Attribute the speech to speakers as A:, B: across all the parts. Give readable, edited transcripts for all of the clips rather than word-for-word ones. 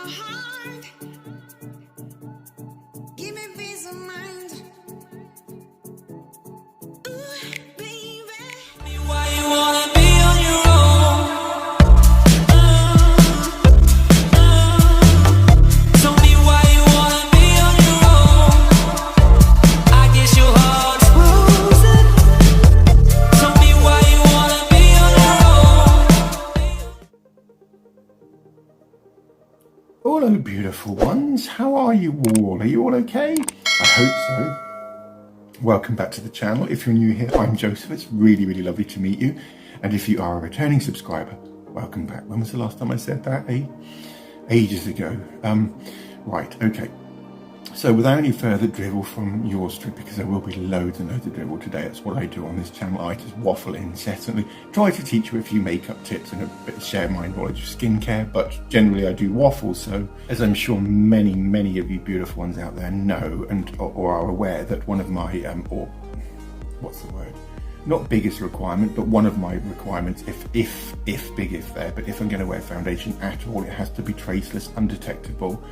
A: heart. Give me peace of mind. Ooh, baby. Why you wanna be on your own? Tell me why you wanna be on your own. I guess your heart's frozen. Tell me why you wanna be on your own.
B: Hello beautiful ones, how are you all? Are you all okay? I hope so. Welcome back to the channel. If you're new here, I'm Joseph. It's really lovely to meet you. And if you are a returning subscriber, welcome back. When was the last time I said that? Ages ago. Right, okay. So without any further drivel from yours truly, because there will be loads and loads of drivel today, that's what I do on this channel. I just waffle incessantly, try to teach you a few makeup tips and a bit share my knowledge of skincare, but generally I do waffle. So as I'm sure many of you beautiful ones out there know and or are aware, that one of my or what's the word, not biggest requirement, but one of my requirements, if I'm going to wear foundation at all, it has to be traceless, undetectable,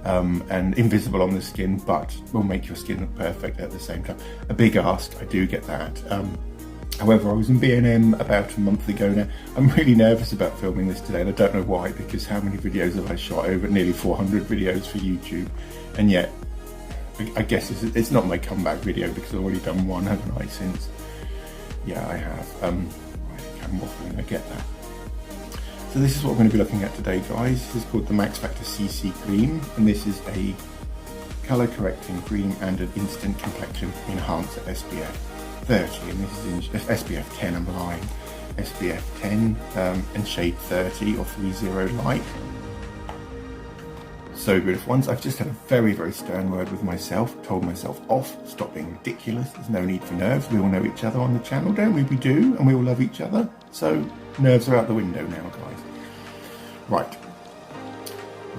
B: and invisible on the skin, but will make your skin look perfect at the same time. A big ask, I do get that. However, I was in B&M about a month ago now. I'm really nervous about filming this today, and I don't know why, because how many videos have I shot? Over nearly 400 videos for YouTube, and yet I guess it's not my comeback video, because I've already done one, haven't I, since? Yeah, I have. I'm waffling, I get that. So this is what we're going to be looking at today, guys. This is called the Max Factor CC Cream, and this is a colour correcting cream and an instant complexion enhancer, SPF 30, and this is in SPF 10, I'm lying, SPF 10 and shade 30 or 30 light. So beautiful ones. I've just had a very stern word with myself, told myself off, stop being ridiculous, there's no need for nerves, we all know each other on the channel, don't we? We do, and we all love each other, so nerves are out the window now, guys. Right,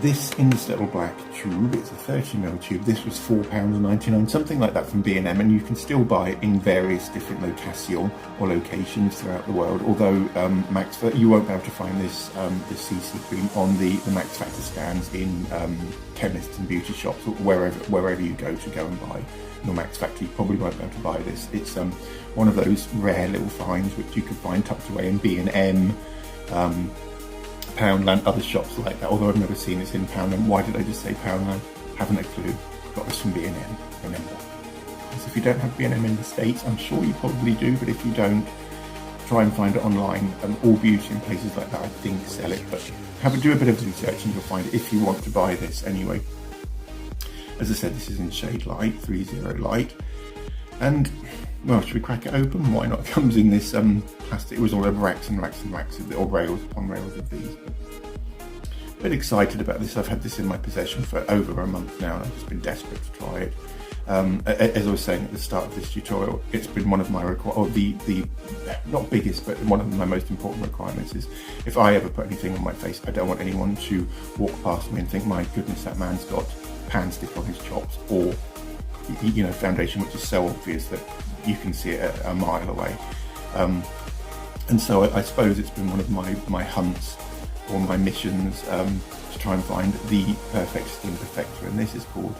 B: this in this little black tube, it's a 30ml tube, this was £4.99, something like that from B&M, and you can still buy it in various different locations throughout the world, although you won't be able to find this CC cream on the Max Factor stands in chemists and beauty shops, or wherever you go and buy your Max Factor. You probably won't be able to buy this. It's one of those rare little finds which you can find tucked away in B&M, Poundland, other shops like that, although I've never seen this in Poundland. Why did I just say Poundland? Haven't a clue. Got this from B&M, remember. Because if you don't have B&M in the States, I'm sure you probably do, but if you don't, try and find it online. All beauty and places like that, I think, sell it, but do a bit of research and you'll find it if you want to buy this anyway. As I said, this is in shade light, 30 light, and well, should we crack it open? Why not? It comes in this plastic. It was all over racks and racks or rails upon rails of these. A bit excited about this. I've had this in my possession for over a month now, and I've just been desperate to try it. As I was saying at the start of this tutorial, it's been one of my the not biggest, but one of my most important requirements is if I ever put anything on my face, I don't want anyone to walk past me and think, my goodness, that man's got pan stick on his chops, or foundation which is so obvious that you can see it a mile away. And so I suppose it's been one of my hunts or my missions to try and find the perfect skin perfector, and this is called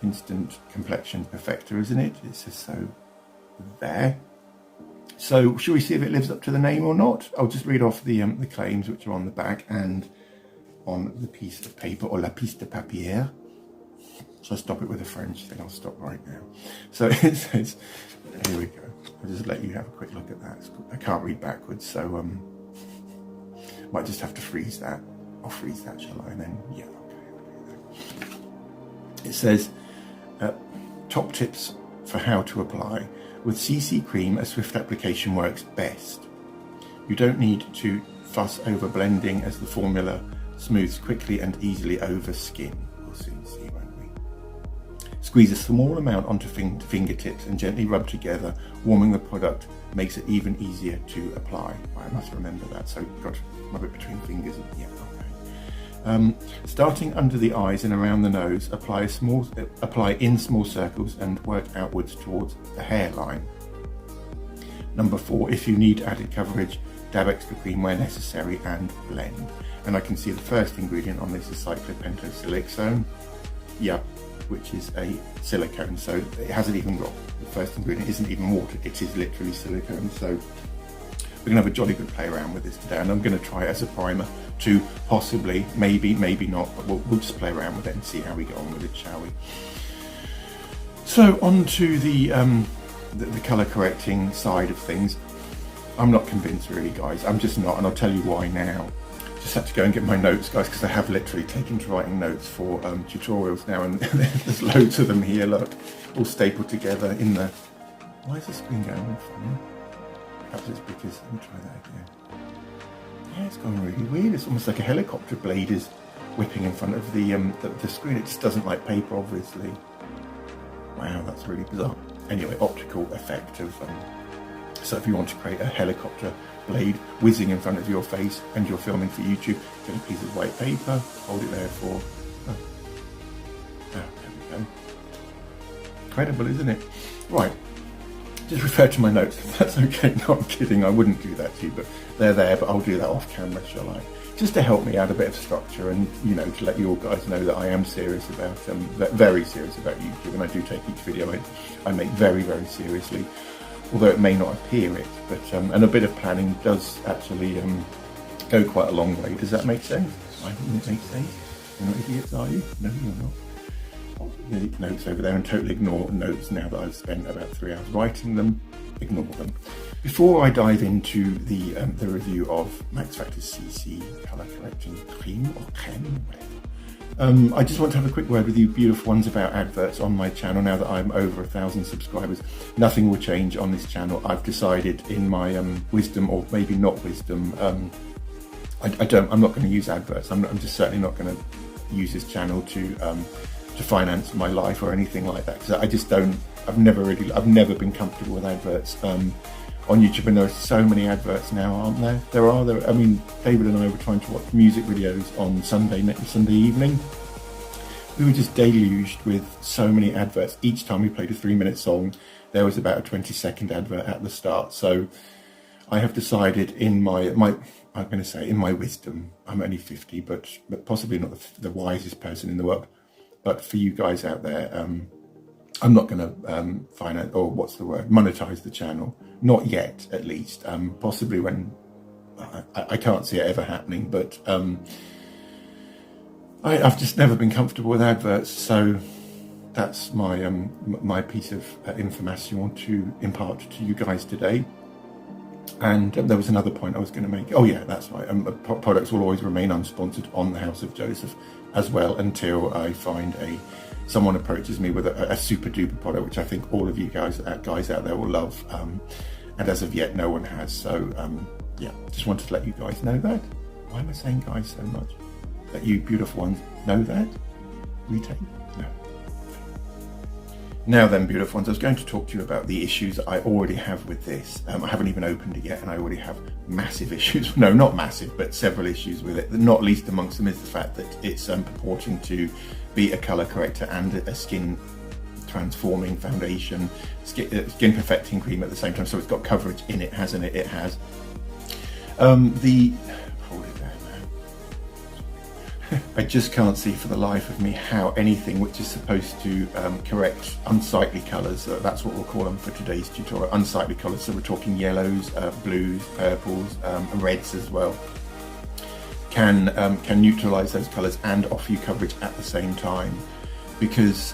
B: Instant Complexion Perfector, isn't it? It says so there. So should we see if it lives up to the name or not? I'll just read off the claims which are on the back and on the piece of paper, or la piece de papier. So I stop it with a French thing, I'll stop right now. So it says, here we go. I'll just let you have a quick look at that. I can't read backwards, so might just have to freeze that. I'll freeze that, shall I? And then, yeah, okay. It says, top tips for how to apply. With CC cream, a swift application works best. You don't need to fuss over blending, as the formula smooths quickly and easily over skin. We'll soon see, won't we? Squeeze a small amount onto fingertips and gently rub together. Warming the product makes it even easier to apply. I must remember that, so you've got to rub it between fingers. Yeah, okay. Starting under the eyes and around the nose, apply in small circles and work outwards towards the hairline. Number 4, if you need added coverage, dab extra cream where necessary and blend. And I can see the first ingredient on this is cyclopentosilicone, yeah, which is a silicone, so it hasn't even got, the first ingredient isn't even water, it is literally silicone. So we're gonna have a jolly good play around with this today, and I'm gonna try it as a primer to possibly, maybe not, but we'll just play around with it and see how we get on with it, shall we? So on to the colour correcting side of things. I'm not convinced really, guys, I'm just not, and I'll tell you why now. Just had to go and get my notes, guys, because I have literally taken to writing notes for tutorials now, and there's loads of them here, look, all stapled together in the... Why is the screen going funny? Perhaps it's because, let me try that again. Yeah, it's gone really weird. It's almost like a helicopter blade is whipping in front of the screen. It just doesn't like paper, obviously. Wow, that's really bizarre. Anyway, optical effect of... so if you want to create a helicopter blade whizzing in front of your face and you're filming for YouTube, get a piece of white paper, hold it there for... there we go. Incredible, isn't it? Right. Just refer to my notes if that's okay. No, I'm kidding, I wouldn't do that to you, but they're there, but I'll do that off camera, shall I? Just to help me add a bit of structure and, you know, to let you all guys know that I am serious about, very serious about YouTube, and I do take each video I make very, very seriously, although it may not appear it, but, and a bit of planning does actually go quite a long way. Does that make sense? I think it makes sense. You're not idiots, are you? No, you're not. Notes over there, and totally ignore notes now that I've spent about 3 hours writing them. Ignore them. Before I dive into the review of Max Factor's CC Colour Correcting Cream or Creme, whatever, I just want to have a quick word with you beautiful ones about adverts on my channel. Now that I'm over 1,000 subscribers, nothing will change on this channel. I've decided in my wisdom, or maybe not wisdom, I'm not going to use adverts. I'm just certainly not going to use this channel to finance my life or anything like that, because I just don't, I've never been comfortable with adverts on YouTube, and there are so many adverts now, aren't there? I mean, David and I were trying to watch music videos on Sunday evening. We were just deluged with so many adverts. Each time we played a 3-minute song, there was about a 20-second advert at the start. So I have decided in I'm going to say in my wisdom, I'm only 50, but possibly not the wisest person in the world. But for you guys out there, I'm not going to finance, or what's the word, monetize the channel. Not yet, at least. Possibly when, I can't see it ever happening, but I've just never been comfortable with adverts, so that's my my piece of information to impart to you guys today. And there was another point I was going to make. Oh yeah, that's right. Products will always remain unsponsored on the House of Joseph as well, until I find someone approaches me with a super duper product, which I think all of you guys out there will love. And as of yet, no one has. So yeah, just wanted to let you guys know that. Why am I saying guys so much? That you beautiful ones know that? Retake? No. Now then, beautiful ones, I was going to talk to you about the issues I already have with this. I haven't even opened it yet, and I already have massive issues. No, not massive, but several issues with it. Not least amongst them is the fact that it's purporting to be a colour corrector and a skin transforming foundation, skin perfecting cream at the same time. So it's got coverage in it, hasn't it? It has. Hold it there, man. I just can't see for the life of me how anything which is supposed to correct unsightly colours, that's what we'll call them for today's tutorial, unsightly colours, so we're talking yellows, blues, purples, and reds as well, can neutralise those colours and offer you coverage at the same time. Because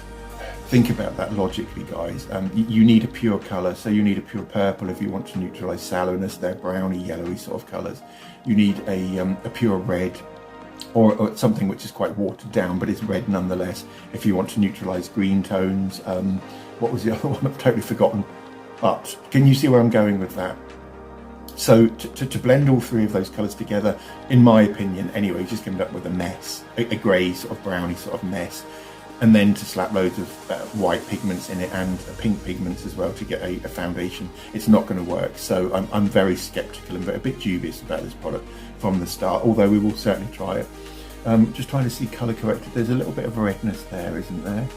B: think about that logically, guys. You need a pure colour, so you need a pure purple if you want to neutralise sallowness. They're browny, yellowy sort of colours. You need a pure red, or something which is quite watered down but is red nonetheless, if you want to neutralise green tones. What was the other one? I've totally forgotten. But can you see where I'm going with that? So to blend all three of those colours together, in my opinion anyway, you just end up with a mess, a grey sort of browny sort of mess. And then to slap loads of white pigments in it and pink pigments as well to get a foundation, it's not going to work. So I'm very sceptical and a bit dubious about this product from the start, although we will certainly try it. Just trying to see colour corrected. There's a little bit of redness there, isn't there?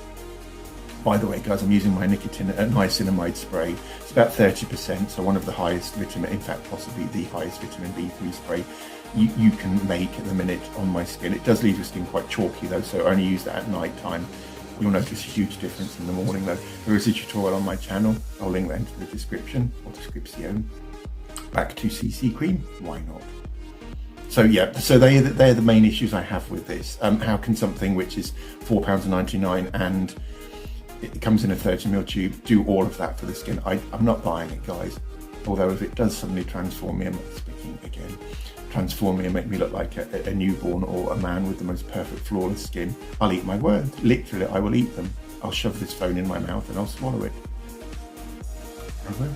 B: By the way, guys, I'm using my niacinamide spray. It's about 30%, so one of the highest vitamin, in fact, possibly the highest vitamin B3 spray you can make at the minute on my skin. It does leave your skin quite chalky though, so I only use that at night time. You'll notice a huge difference in the morning though. There is a tutorial on my channel. I'll link that into the description, or description. Back to CC cream, why not? So yeah, so they're the main issues I have with this. How can something which is £4.99 and it comes in a 30ml tube do all of that for the skin? I'm not buying it, guys. Although if it does suddenly transform me, I'm not speaking again, transform me and make me look like a newborn or a man with the most perfect flawless skin, I'll eat my words. Literally, I will eat them. I'll shove this phone in my mouth and I'll swallow it. I will.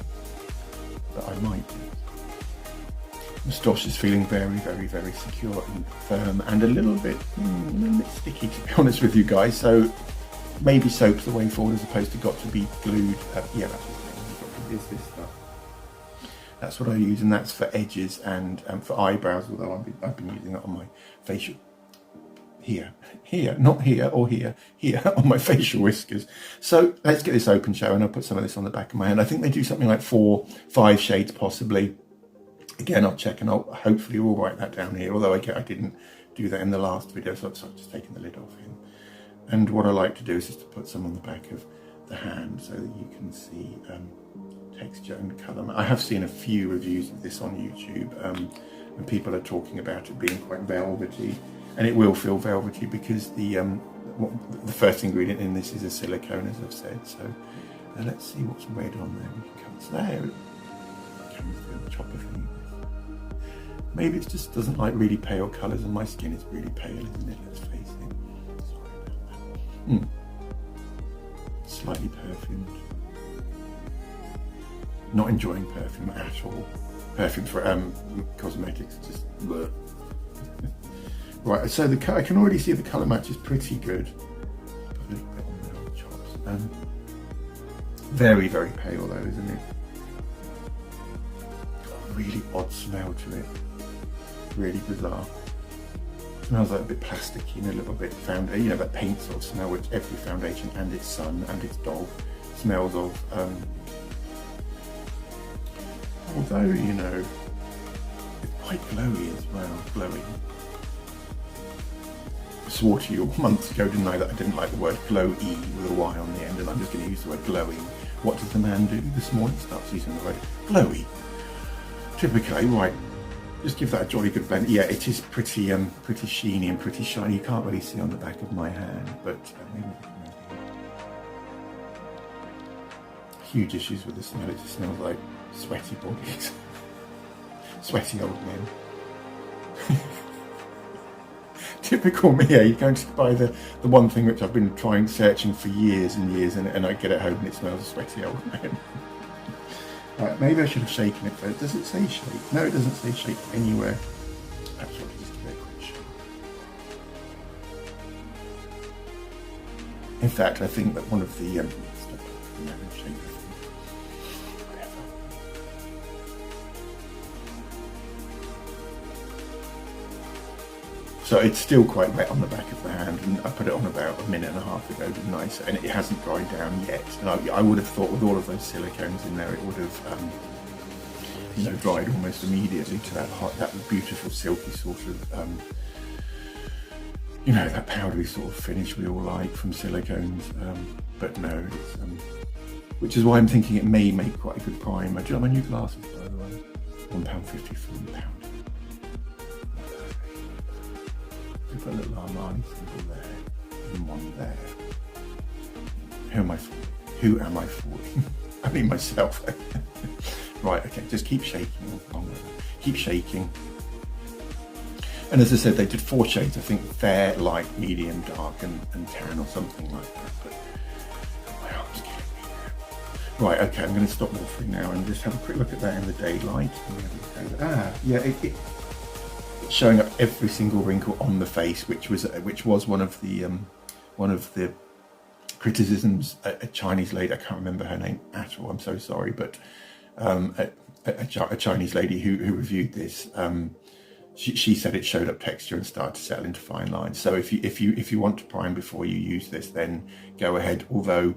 B: But I might. Moustache is feeling very, very, very secure and firm and a little bit sticky, to be honest with you guys. So maybe soap's the way forward as opposed to got to be glued. Yeah, that's what is this stuff. That's what I use, and that's for edges and for eyebrows, although I've been using that on my facial, here, not here or here on my facial whiskers. So let's get this open, shall we? And I'll put some of this on the back of my hand. I think they do something like 4-5 shades possibly. Again, I'll check and I'll hopefully we'll write that down here, although I didn't do that in the last video, so I've just taken the lid off here. And what I like to do is just to put some on the back of the hand so that you can see texture and colour. I have seen a few reviews of this on YouTube, and people are talking about it being quite velvety, and it will feel velvety because the first ingredient in this is a silicone, as I've said. So let's see what's red on there. We can come there. Chopper thing. Maybe it just doesn't like really pale colours, and my skin is really pale, isn't it? Let's face it. Sorry about that. Slightly perfumed. Not enjoying perfume at all. Perfume for cosmetics, just bleh. Right, so I can already see the colour match is pretty good. Put a little bit on my chops. Very, very pale though, isn't it? Got a really odd smell to it. Really bizarre. Smells like a bit plasticky and a little bit that paint sort of smell which every foundation and its son and its dog smells of. Although, it's quite glowy as well, glowing. I swore to you months ago, didn't I, that I didn't like the word glowy with a Y on the end, and I'm just going to use the word glowing. What does the man do this morning? Starts using the word glowy. Typically, right, just give that a jolly good blend. Yeah, it is pretty sheeny and pretty shiny. You can't really see on the back of my hand, but maybe huge issues with the smell. It just smells like sweaty bodies. Sweaty old men. Typical me, You're going to buy the one thing which I've been searching for years and years, and I get it home and it smells of sweaty old men. Right, maybe I should have shaken it first. Does it say shake? No, it doesn't say shake anywhere. Perhaps I'll just give it a quick shake. In fact, I think that one of the shake. So it's still quite wet on the back of the hand, and I put it on about a minute and a half ago, didn't I? And it hasn't dried down yet. And I would have thought with all of those silicones in there, it would have, dried almost immediately to that beautiful silky sort of, that powdery sort of finish we all like from silicones. But no, it's, which is why I'm thinking it may make quite a good primer. Do you know my new glasses, by the way? £1.50 for £1. Put a little Armani symbol there, and one there. Who am I fooling? I mean myself. Right, okay, just keep shaking. Keep shaking. And as I said, they did 4 shades, I think fair, light, medium, dark, and tan, or something like that. But my arm's killing me now. Right, okay, I'm going to stop waffling now and just have a quick look at that in the daylight. Yeah, it's showing up every single wrinkle on the face, which was one of the criticisms a Chinese lady, I can't remember her name at all, I'm so sorry, but a Chinese lady who reviewed this, she said it showed up texture and started to settle into fine lines. So if you want to prime before you use this, then go ahead. Although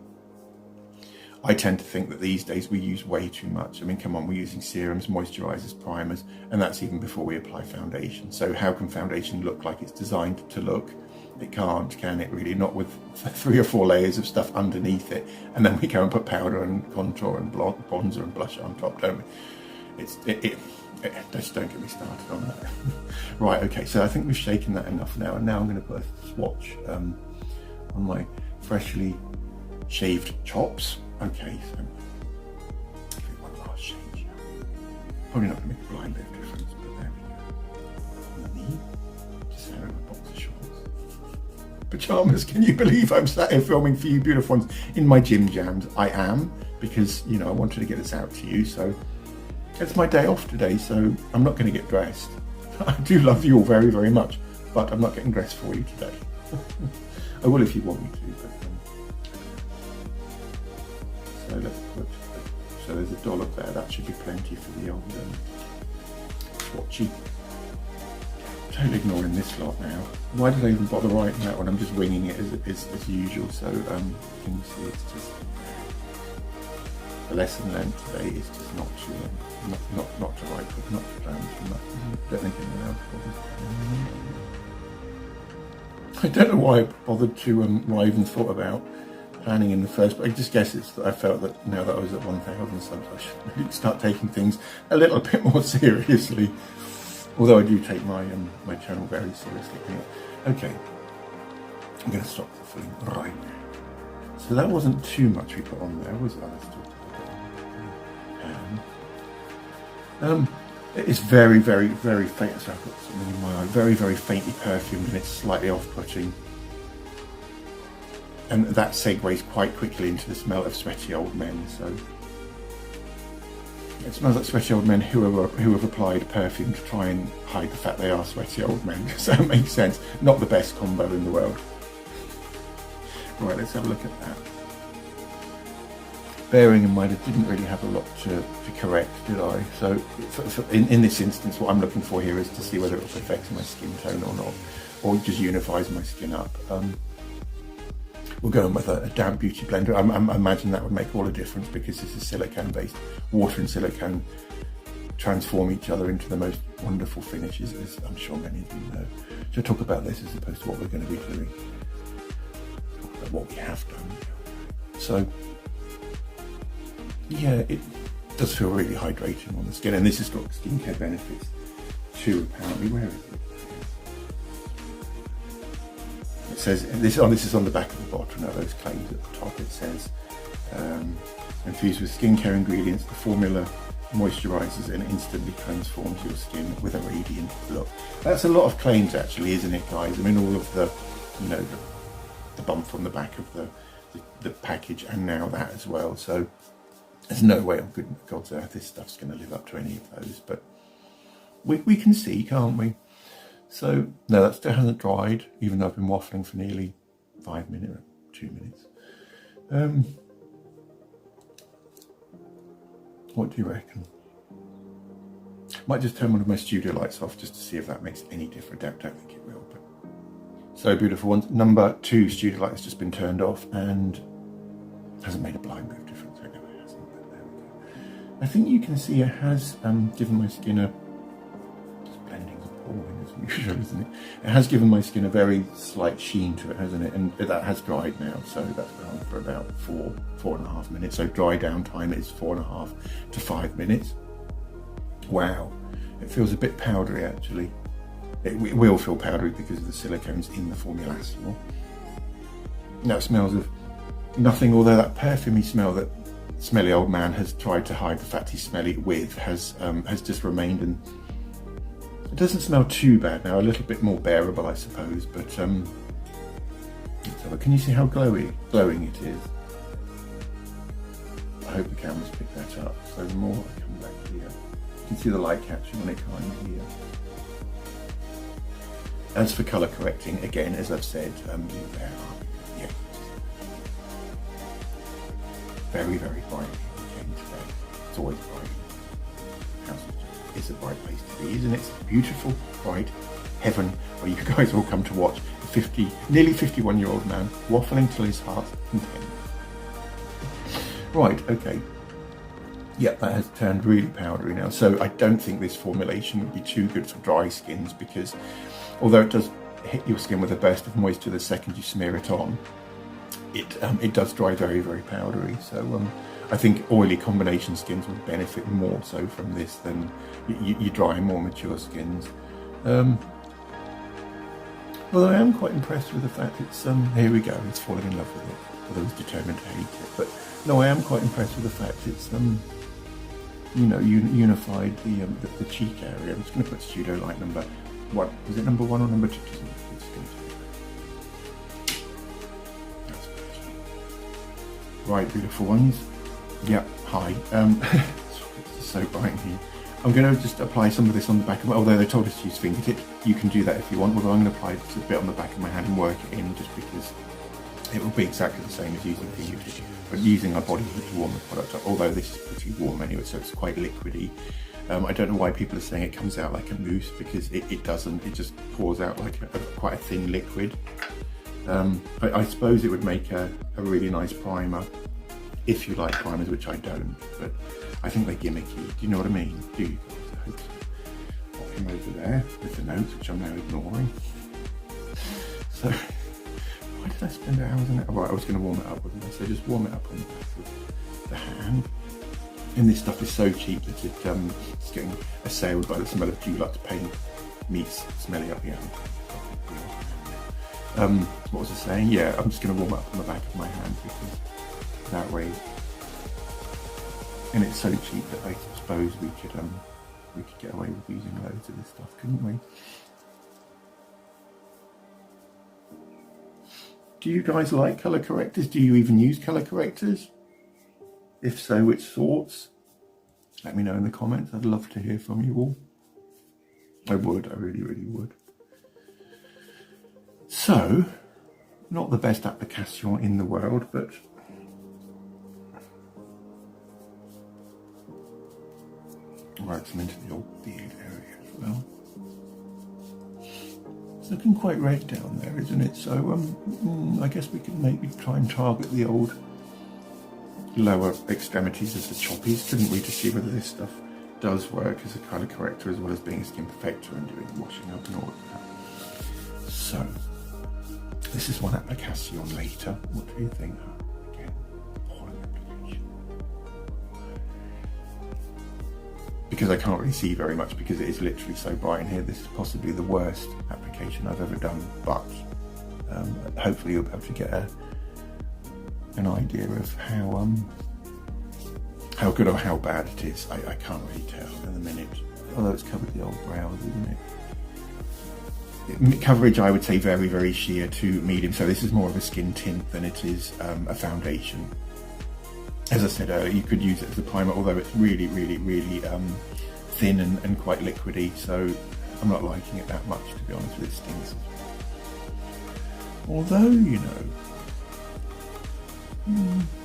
B: I tend to think that these days we use way too much. I mean, come on, we're using serums, moisturisers, primers, and that's even before we apply foundation. So how can foundation look like it's designed to look? It can't, can it really? Not with 3 or 4 layers of stuff underneath it, and then we go and put powder and contour and bronzer and blusher on top, don't we? Just don't get me started on that. Right, okay, so I think we've shaken that enough now, and now I'm going to put a swatch on my freshly shaved chops. Okay, so one last shade here. Probably not going to make a blind bit of difference, but there we go. Underneath, just wearing a box of shorts. Pajamas, can you believe I'm sat here filming for you beautiful ones in my gym jams? I am, because, you know, I wanted to get this out to you, so it's my day off today, so I'm not going to get dressed. I do love you all very, very much, but I'm not getting dressed for you today. I will if you want me to, but so let's put, so there's a dollop there, that should be plenty for the old swatchy. Totally ignoring this lot now. Why did I even bother writing that one? I'm just winging it as usual, so you can see it's just, the lesson learned today is just not to not to write, not to plan too much. Don't think anyone else bothers. I don't know why I bothered to, why I even thought about planning in the first, but I just guess it's that I felt that now that I was at 1,000 subs, I should really start taking things a little bit more seriously. Although I do take my my channel very seriously. Okay, I'm going to stop the film right now. So that wasn't too much we put on there, was it? It's very, very, very faint. So I've got something in my eye. Very, very faintly perfumed, and it's slightly off-putting. And that segues quite quickly into the smell of sweaty old men. So it smells like sweaty old men who have applied perfume to try and hide the fact they are sweaty old men. So it makes sense. Not the best combo in the world. Right, let's have a look at that. Bearing in mind, I didn't really have a lot to correct, did I? So in this instance, what I'm looking for here is to see whether it affects my skin tone or not, or just unifies my skin up. We're going with a damp beauty blender. I imagine that would make all the difference because this is silicone based. Water and silicone transform each other into the most wonderful finishes, as I'm sure many of you know. So talk about this as opposed to what we're going to be doing. Talk about what we have done. So yeah, it does feel really hydrating on the skin, and this has got skincare benefits too, apparently. Where is it? It says, this is on the back of the bottle, now those claims at the top. It says, infused with skincare ingredients, the formula moisturizes and instantly transforms your skin with a radiant look. That's a lot of claims actually, isn't it, guys? I mean, all of the, you know, the bump on the back of the package, and now that as well. So there's no way on God's earth this stuff's going to live up to any of those, but we can see, can't we? So no, that still hasn't dried, even though I've been waffling for nearly 5 minutes, 2 minutes. What do you reckon? Might just turn one of my studio lights off just to see if that makes any difference. Don't think it will, but so beautiful ones. Number 2 studio light has just been turned off and hasn't made a blind bit of difference. I know it hasn't, but there we go. I think you can see it has given my skin a, just blending the pouring as usual, isn't it? It has given my skin a very slight sheen to it, hasn't it? And that has dried now, so that's been on for about 4.5 minutes. So dry down time is 4.5 to 5 minutes. Wow, it feels a bit powdery actually. It will feel powdery because of the silicones in the formulation. Now it smells of nothing, although that perfumey smell that smelly old man has tried to hide the fact he's smelly with has just remained, and it doesn't smell too bad now. A little bit more bearable, I suppose. But let's have a, can you see how glowing it is? I hope the cameras pick that up. So the more I come back here, you can see the light catching on it kind of here. As for colour correcting, again, as I've said, yeah, very, very bright again today. It's always bright. It's a bright place to be, isn't it? It's a beautiful, bright heaven where you guys all come to watch a nearly 51-year-old man waffling till his heart's content. Right, okay. Yep, that has turned really powdery now. So I don't think this formulation would be too good for dry skins, because although it does hit your skin with a burst of moisture the second you smear it on, it does dry very, very powdery. So I think oily combination skins would benefit more so from this than you dry, more mature skins. Well, I am quite impressed with the fact it's, here we go, he's falling in love with it, although he's determined to hate it. But no, I am quite impressed with the fact it's, you know, unified the cheek area. I'm just going to put pseudo light number 1. Was it number 1 or number 2? That's right, beautiful ones. Yep, hi. It's so bright in here. I'm going to just apply some of this on the back of my, although they told us to use fingertip. You can do that if you want, although I'm going to apply just a bit on the back of my hand and work it in, just because it will be exactly the same as using fingertip, but using our body heat to warm the product up, although this is pretty warm anyway, so it's quite liquidy. I don't know why people are saying it comes out like a mousse, because it doesn't, it just pours out like quite a thin liquid. I suppose it would make a really nice primer, if you like primers, which I don't, but I think they're gimmicky. Do you know what I mean? Do you guys? I hope so. Pop him over there with the notes, which I'm now ignoring. So, why did I spend hours on it? Oh, right, I was going to warm it up, wasn't I? So just warm it up on the back of the hand. And this stuff is so cheap that it's getting assailed by the smell of Dulux paint meets smelly up here. What was I saying? Yeah, I'm just going to warm it up on the back of my hand, because that way, and it's so cheap that I suppose we could get away with using loads of this stuff, couldn't we? Do you guys like colour correctors? Do you even use colour correctors? If so, which sorts? Let me know in the comments. I'd love to hear from you all. I would, I really, really would. So, not the best application in the world, but work some into the old beard area as well. It's looking quite red down there, isn't it? So I guess we could maybe try and target the old lower extremities of the choppies, couldn't we, to see whether this stuff does work as a colour corrector as well as being a skin perfector and doing washing up and all of that. So this is one application later. What do you think? Again, appalling application. Because I can't really see very much because it is literally so bright in here. This is possibly the worst application I've ever done, but hopefully you'll be able to get an idea of how good or how bad it is. I can't really tell in a minute, although it's covered the old brows, isn't it? Coverage, I would say very, very sheer to medium, so this is more of a skin tint than it is a foundation. As I said earlier, you could use it as a primer, although it's really, really, really thin and quite liquidy, so I'm not liking it that much, to be honest with it. Stings. Although, you know,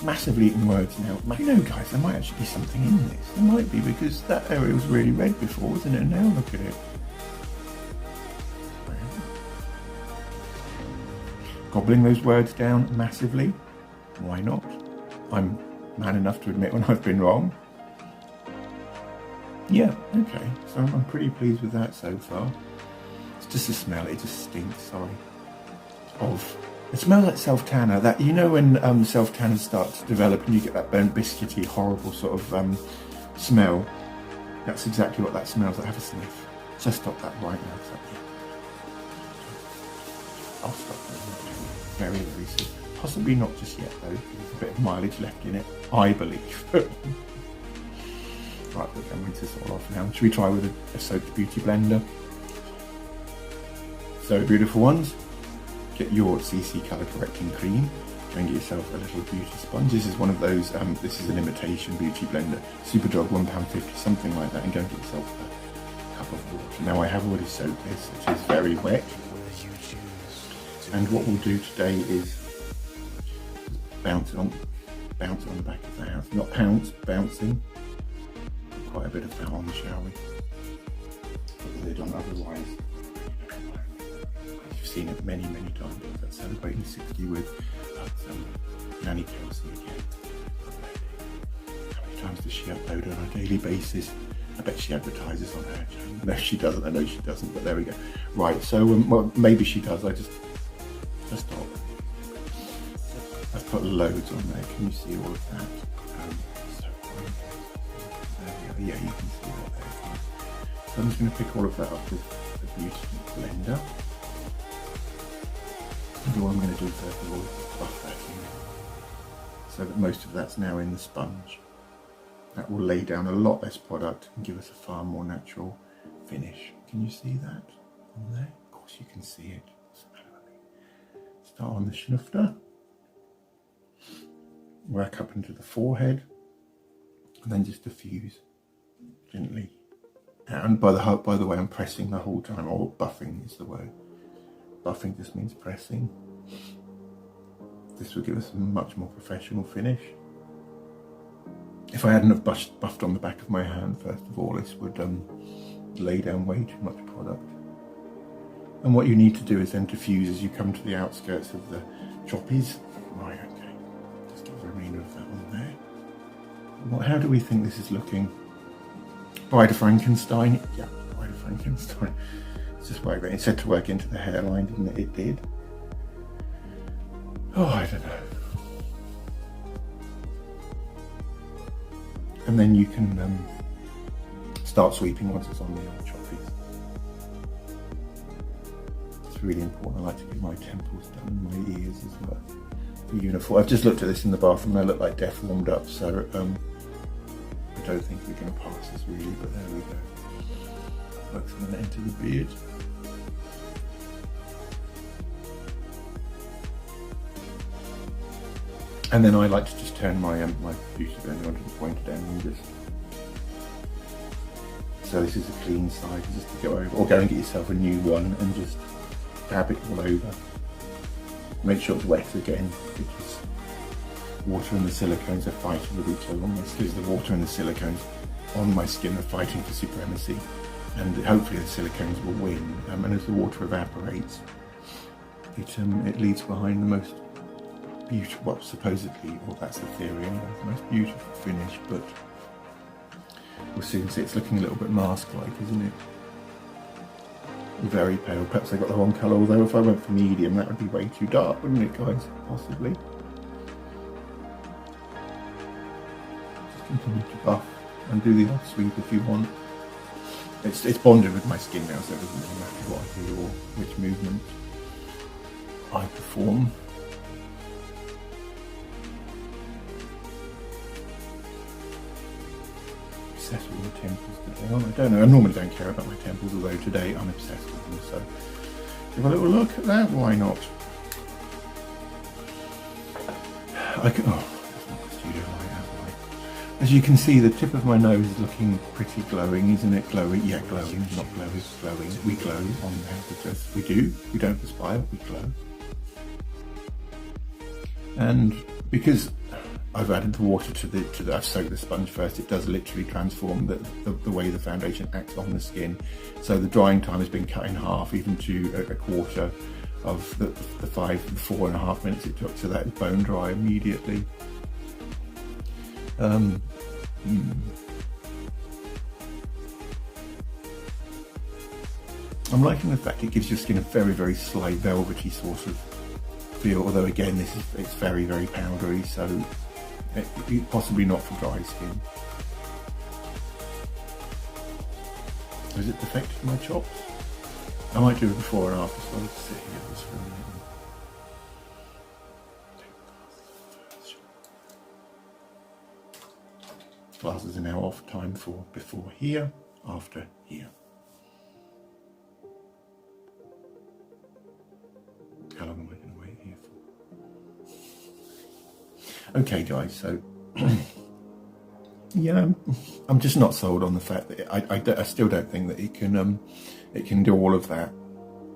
B: massively eating words now. You know, guys, there might actually be something in this. There might be, because that area was really red before, wasn't it? And now look at it. Gobbling those words down massively. Why not? I'm man enough to admit when I've been wrong. Yeah, okay. So I'm pretty pleased with that so far. It's just a smell. It just stinks. Sorry. It smells like self-tanner. That, you know, when self-tanners start to develop and you get that burnt biscuity, horrible sort of smell. That's exactly what that smells like. Have a sniff. So stop that right now. I'll stop that very, very soon. Possibly not just yet though. There's a bit of mileage left in it, I believe. Right, we're going to rinse this all off now. Should we try with a soaked beauty blender? So beautiful ones. Get your CC colour correcting cream. Go and get yourself a little beauty sponge. This is one of those, this is an imitation beauty blender. Superdrug, £1.50, something like that, and go and get yourself a cup of water. Now I have already soaked this, it is very wet. And what we'll do today is bounce it on the back of the house. Not pounce, bouncing. Quite a bit of that on, shall we? Put the lid on, otherwise. You've seen it many, many times. That's celebrating 60 with Nanny Kelsey again. times does she upload on a daily basis? I bet she advertises on her channel. No, she doesn't. I know she doesn't, but there we go. Right, so well, maybe she does. I just stop. I've put loads on there. Can you see all of that? There we go. Yeah, you can see that there. So I'm just going to pick all of that up with the Beauty Blender. And all I'm going to do first of all is buff that in, so that most of that's now in the sponge. That will lay down a lot less product and give us a far more natural finish. Can you see that on there? Of course you can see it. Start on the schnufter, work up into the forehead, and then just diffuse gently. And by the way, I'm pressing the whole time, or buffing is the word. Buffing just means pressing. This will give us a much more professional finish. If I hadn't have buffed on the back of my hand, first of all, this would lay down way too much product. And what you need to do is then diffuse as you come to the outskirts of the choppies. Right, okay. Just get the remainder of that on there. How do we think this is looking? Bride of Frankenstein? Yeah, Bride of Frankenstein. It's just like that. It said to work into the hairline, didn't it? It did. Oh, I don't know. And then you can start sweeping once it's on the old choppies. It's really important. I like to get my temples done and my ears as well. For uniform. I've just looked at this in the bathroom and I look like death warmed up, so I don't think we're going to pass this really, but there we go. Works on the end of the beard. And then I like to just turn my my Beauty Blender onto the pointed end and just. So this is a clean side, just to go over, or go and get yourself a new one and just dab it all over. Make sure it's wet again, because water and the silicones are fighting with each other on my skin. The water and the silicones on my skin are fighting for supremacy, and hopefully the silicones will win. And as the water evaporates, it leaves behind the most beautiful, well, supposedly, well, that's the theory anyway, the most beautiful finish, but we'll soon see. It's looking a little bit mask-like, isn't it? Very pale. Perhaps I got the wrong colour, although if I went for medium, that would be way too dark, wouldn't it, guys? Possibly. Just continue to buff and do the odd sweep if you want. It's bonded with my skin now, so it doesn't really matter what I do or which movement I perform. Obsessed with my temples today. I don't know. I normally don't care about my temples, although today I'm obsessed with them. So give a little look at that. Why not? I can. Oh, that's not the studio light, have I? As you can see, the tip of my nose is looking pretty glowing, isn't it? Glowing, yeah, glowing, not glowing, glowing. We glow on there because we do. We don't perspire. We glow. And because I've added the water to the I've soaked the sponge first, it does literally transform the way the foundation acts on the skin. So the drying time has been cut in half, even to a quarter of the 4.5 minutes it took. So that is bone dry immediately. I'm liking the fact it gives your skin a very, very slight velvety sort of feel, although again it's very, very powdery, so possibly not for dry skin. Has it perfected my chops? I might do it before and after, so I'll just sit here just for a minute. Glasses are now off. Time for before here, after here. How long am I going to wait here for? Okay, guys. So yeah, I'm just not sold on the fact that I still don't think that it can do all of that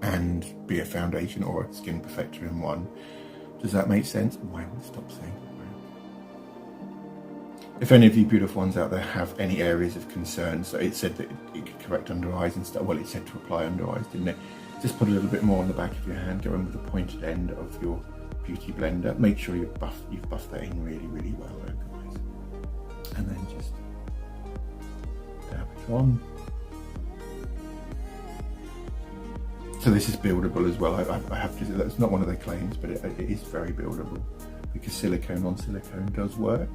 B: and be a foundation or a skin perfector in one. Does that make sense? Why would I stop saying that? If any of you beautiful ones out there have any areas of concern, so it said that it could correct under eyes and stuff. Well, it said to apply under eyes, didn't it? Just put a little bit more on the back of your hand, go in with the pointed end of your Beauty Blender. Make sure you've buffed that in really, really well though, guys. and then just dab it on. So this is buildable as well. I have to, that's not one of their claims, but it is very buildable because silicone on silicone does work.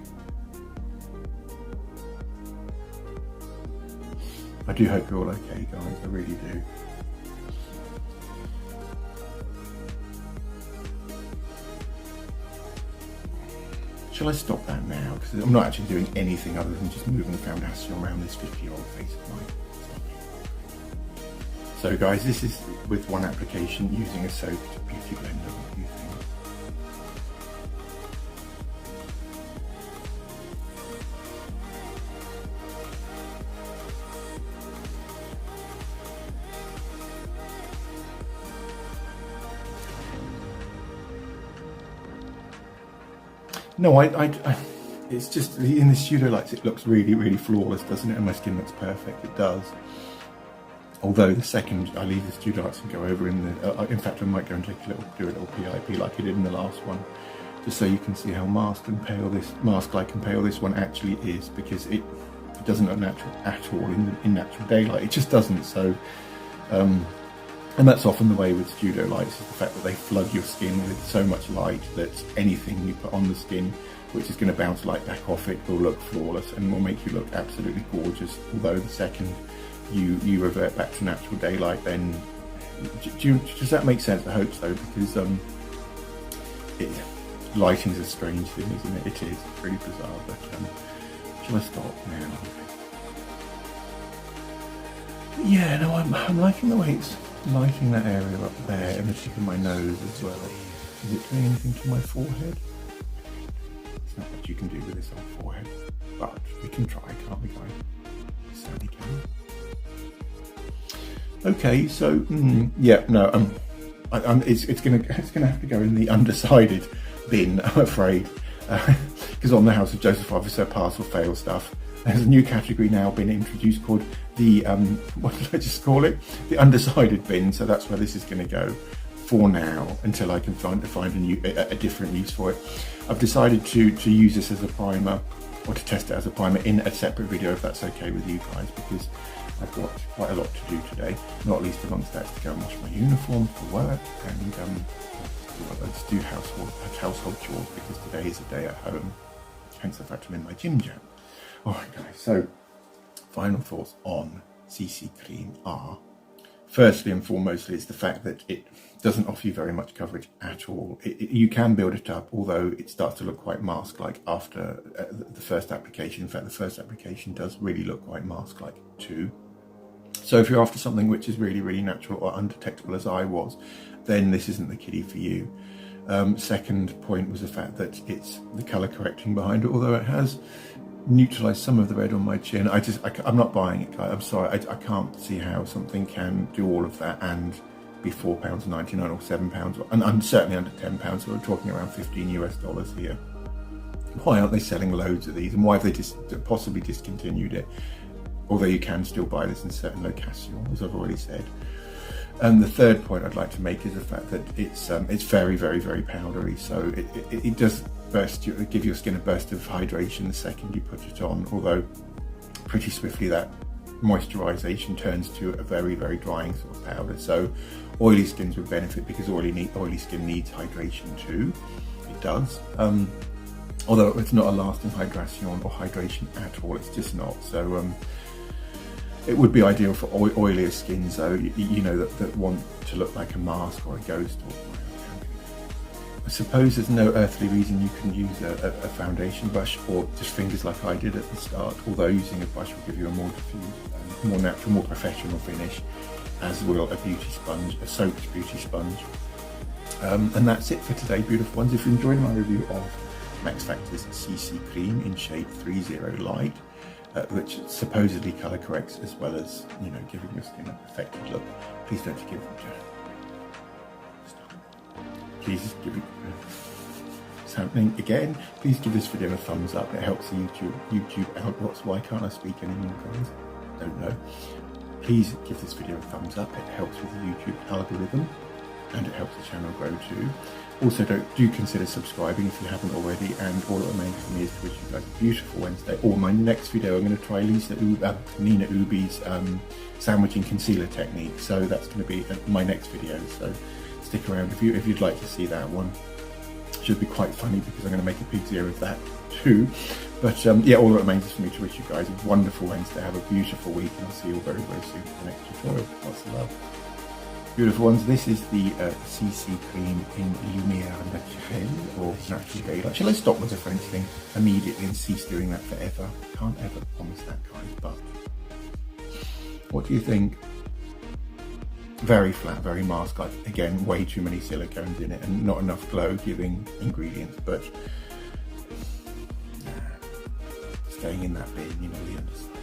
B: I do hope you're all okay, guys, I really do. Shall I stop that now? Because I'm not actually doing anything other than just moving the foundation around this 50-year-old face of mine. So guys, this is with one application using a soaked beauty blender. What do you think? No, it's just, in the studio lights it looks really, really flawless, doesn't it? And my skin looks perfect, it does. Although the second I leave the studio lights and go over in the, in fact I might go and take do a little PIP like I did in the last one, just so you can see how mask-like and pale this one actually is, because it doesn't look natural at all in natural daylight. It just doesn't. So, and that's often the way with studio lights, is the fact that they flood your skin with so much light that anything you put on the skin, which is going to bounce light back off it, will look flawless and will make you look absolutely gorgeous. Although the second you revert back to natural daylight, then does that make sense? I hope so, because lighting is a strange thing, isn't it? It is. It's really bizarre. But shall I stop now? But yeah, no, I'm liking the way it's lighting that area up there and the tip of my nose as well. Is it doing anything to my forehead? It's not much you can do with this old forehead, but we can try, can't we, guys? We certainly can. Okay, so yeah, no, it's gonna have to go in the undecided bin, I'm afraid, because on the House of Joseph Officer pass or fail stuff, there's a new category now been introduced called the what did I just call it? The undecided bin. So that's where this is going to go for now, until I can find a different use for it. I've decided to use this as a primer, or to test it as a primer in a separate video, if that's okay with you guys, because I've got quite a lot to do today, not least amongst that to go and wash my uniform for work, and let's do household chores, because today is a day at home, hence the fact I'm in my gym jam. Alright guys, so final thoughts on CC Cream are, firstly and foremost, is the fact that it doesn't offer you very much coverage at all. You can build it up, although it starts to look quite mask-like after the first application. In fact, the first application does really look quite mask-like too. So if you're after something which is really, really natural or undetectable, as I was, then this isn't the kitty for you. Second point was the fact that it's the colour correcting behind it, although it has neutralised some of the red on my chin. I'm not buying it, guys. I'm sorry, I can't see how something can do all of that and be £4.99 or £7, and certainly under £10. So we're talking around $15 here. Why aren't they selling loads of these, and why have they possibly discontinued it? Although you can still buy this in certain locations, as I've already said. And the third point I'd like to make is the fact that it's very, very, very powdery. So it does give your skin a burst of hydration the second you put it on, although pretty swiftly that moisturization turns to a very, very drying sort of powder. So oily skins would benefit, because oily skin needs hydration too. It does. Although it's not a lasting hydration or hydration at all, it's just not. So it would be ideal for oilier skins, though, you know, that want to look like a mask or a ghost. I suppose there's no earthly reason you can use a foundation brush, or just fingers like I did at the start, although using a brush will give you a more diffused, more natural, more professional finish, as will a beauty sponge, a soaked beauty sponge. And that's it for today, beautiful ones. If you enjoyed my review of Max Factor's CC Cream in shade 30 Light, which supposedly colour corrects as well as, you know, giving your skin a perfected look, please don't forget please give it something again. Please give this video a thumbs up. It helps the YouTube algorithms. Why can't I speak anymore, guys? Don't know. Please give this video a thumbs up. It helps with the YouTube algorithm. and it helps the channel grow too. Also, do consider subscribing if you haven't already, and all that remains for me is to wish you guys a beautiful Wednesday. Or my next video, I'm going to try Nina Ubi's sandwiching concealer technique, so that's going to be my next video, so stick around if you'd like to see that one. Should be quite funny because I'm going to make a pig's ear of that too. But yeah, all that remains is for me to wish you guys a wonderful Wednesday, have a beautiful week, and I'll see you all very, very soon for the next tutorial. Lots of love. Beautiful ones. This is the CC cream in Lumiere Naturelle, or Natural Daylight. Shall I stop with the French thing immediately and cease doing that forever? Can't ever promise that, guys, but what do you think? Very flat, very mask-like. Again, way too many silicones in it and not enough glow-giving ingredients, but staying in that bin, you know, we understand.